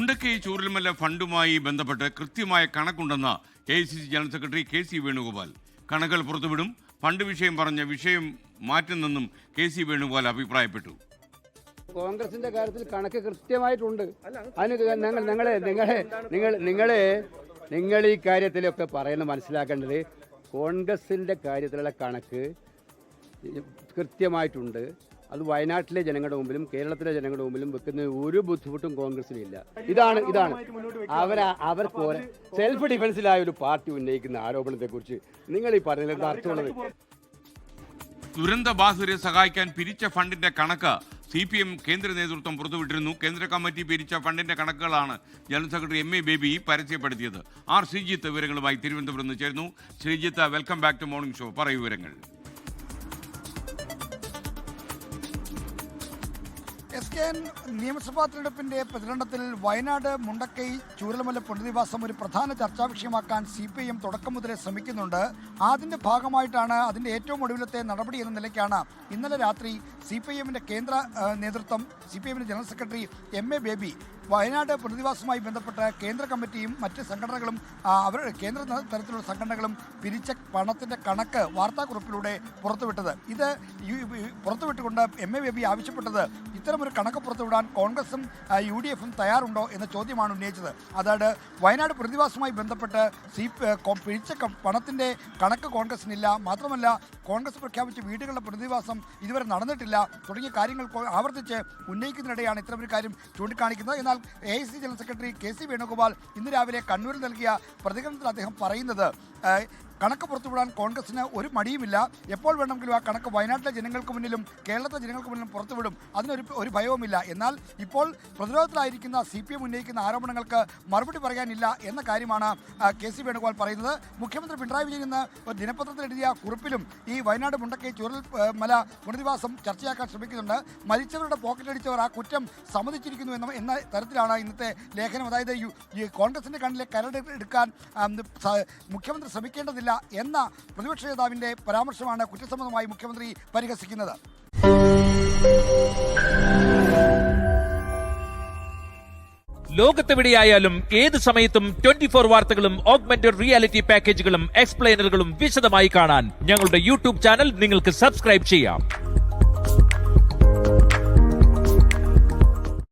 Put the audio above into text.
മുണ്ടക്കൈ ചൂരൽമല ഫണ്ടുമായി ബന്ധപ്പെട്ട് കൃത്യമായ കണക്കുണ്ടെന്ന് AICC general secretary KC Venugopal. കണക്കുകൾ പുറത്തുവിടും. ഫണ്ട് വിഷയം പറഞ്ഞ വിഷയം മാറ്റുന്നെന്നും KC വേണുഗോപാൽ അഭിപ്രായപ്പെട്ടു. കോൺഗ്രസിന്റെ കാര്യത്തിൽ കണക്ക് കൃത്യമായിട്ടുണ്ട്. നിങ്ങൾ ഈ കാര്യത്തിലൊക്കെ പറയുന്നത് മനസ്സിലാക്കേണ്ടത് കോൺഗ്രസിന്റെ കാര്യത്തിലുള്ള കണക്ക് കൃത്യമായിട്ടുണ്ട്. അത് വയനാട്ടിലെ ജനങ്ങളുടെ മുമ്പിലും കേരളത്തിലെ ജനങ്ങളുടെ മുമ്പിലും വെക്കുന്ന ഒരു ബുദ്ധിമുട്ടും കോൺഗ്രസിനില്ല. ഇതാണ് അവർക്ക് സെൽഫ് ഡിഫൻസിലായ ഒരു പാർട്ടി ഉന്നയിക്കുന്ന ആരോപണത്തെക്കുറിച്ച് നിങ്ങൾ ഈ പറയുന്നത് അർത്ഥമുള്ളത്. ദുരന്ത ബാധിതരെ സഹായിക്കാൻ പിരിച്ച ഫണ്ടിന്റെ കണക്ക് CPM കേന്ദ്ര നേതൃത്വം പുറത്തുവിട്ടിരുന്നു. കേന്ദ്ര കമ്മിറ്റി പിരിച്ച ഫണ്ടിന്റെ കണക്കുകളാണ് ജനറൽ സെക്രട്ടറി MA ബേബി പരസ്യപ്പെടുത്തിയത്. ശ്രീജിത്ത് വിവരങ്ങളുമായി തിരുവനന്തപുരത്ത് നിന്ന് ചേർന്നു. Sreejith, welcome back to morning show. പറയൂ വിവരങ്ങൾ. നിയമസഭാ തെരഞ്ഞെടുപ്പിന്റെ പ്രചരണത്തിൽ വയനാട് മുണ്ടക്കൈ ചൂരൽമല പുനരധിവാസം ഒരു പ്രധാന ചർച്ചാ വിഷയമാക്കാൻ CPIM തുടക്കം മുതലേ ശ്രമിക്കുന്നുണ്ട്. അതിന്റെ ഭാഗമായിട്ടാണ് അതിന്റെ ഏറ്റവും ഒടുവിലത്തെ നടപടി എന്ന നിലയ്ക്കാണ് ഇന്നലെ രാത്രി CPIMന്റെ കേന്ദ്ര നേതൃത്വം CPIMന്റെ general secretary MA Baby Wayanad പുനരധിവാസവുമായി ബന്ധപ്പെട്ട് കേന്ദ്ര കമ്മിറ്റിയും മറ്റ് സംഘടനകളും കേന്ദ്ര തരത്തിലുള്ള സംഘടനകളും പിരിച്ച പണത്തിന്റെ കണക്ക് വാർത്താക്കുറിപ്പിലൂടെ പുറത്തുവിട്ടത്. ഇത് പുറത്തുവിട്ടുകൊണ്ട് MA ബേബി ആവശ്യപ്പെട്ടത് ഇത്തരമൊരു കണക്ക് പുറത്തുവിടാൻ കോൺഗ്രസും UDFും തയ്യാറുണ്ടോ എന്ന ചോദ്യമാണ് ഉന്നയിച്ചത്. അതായത് വയനാട് പുനരധിവാസവുമായി ബന്ധപ്പെട്ട് പിരിച്ച പണത്തിന്റെ കണക്ക് കോൺഗ്രസിനില്ല, മാത്രമല്ല കോൺഗ്രസ് പ്രഖ്യാപിച്ച വീടുകളുടെ പുനരധിവാസം ഇതുവരെ നടന്നിട്ടില്ല തുടങ്ങിയ കാര്യങ്ങൾ ആവർത്തിച്ച് ഉന്നയിക്കുന്നതിനിടെയാണ് ഇത്തരമൊരു കാര്യം ചൂണ്ടിക്കാണിക്കുന്നത്. എന്നാൽ AICC general secretary KC Venugopal ഇന്ന് രാവിലെ കണ്ണൂരിൽ നൽകിയ പ്രതികരണത്തിൽ അദ്ദേഹം പറയുന്നത് കണക്ക് പുറത്തുവിടാൻ കോൺഗ്രസിന് ഒരു മടിയുമില്ല. എപ്പോൾ വേണമെങ്കിലും ആ കണക്ക് വയനാട്ടിലെ ജനങ്ങൾക്ക് മുന്നിലും കേരളത്തിലെ ജനങ്ങൾക്ക് മുന്നിലും പുറത്തുവിടും. അതിനൊരു ഭയവുമില്ല. എന്നാൽ ഇപ്പോൾ പ്രതിരോധത്തിലായിരിക്കുന്ന CPM ഉന്നയിക്കുന്ന ആരോപണങ്ങൾക്ക് മറുപടി പറയാനില്ല എന്ന കാര്യമാണ് KC വേണുഗോപാൽ പറയുന്നത്. മുഖ്യമന്ത്രി പിണറായി വിജയൻ ഇന്ന് ഒരു ദിനപത്രത്തിൽ എഴുതിയ കുറിപ്പിലും ഈ വയനാട് മുണ്ടക്കൈ ചൂരൽമല പുനരധിവാസം ചർച്ചയാക്കാൻ ശ്രമിക്കുന്നുണ്ട്. മരിച്ചവരുടെ പോക്കറ്റടിച്ചവർ ആ കുറ്റം സമ്മതിച്ചിരിക്കുന്നു എന്ന തരത്തിലാണ് ഇന്നത്തെ ലേഖനം. അതായത് ഈ കോൺഗ്രസിന്റെ കണ്ണിലെ കരടെടുക്കാൻ മുഖ്യമന്ത്രി ശ്രമിക്കേണ്ടതില്ല എന്ന പ്രതിപക്ഷ നേതാവിന്റെ പരാമർശമാണ് കുറ്റസമ്മതമായി മുഖ്യമന്ത്രി പരിഹസിക്കുന്നത്. ലോകത്തെവിടെയായാലും ഏത് സമയത്തും 24 വാർത്തകളും ഓഗ്മെന്റഡ് റിയാലിറ്റി പാക്കേജുകളും എക്സ്പ്ലെയിനറുകളും വിശദമായി കാണാൻ ഞങ്ങളുടെ YouTube ചാനൽ നിങ്ങൾക്ക് സബ്സ്ക്രൈബ് ചെയ്യാം.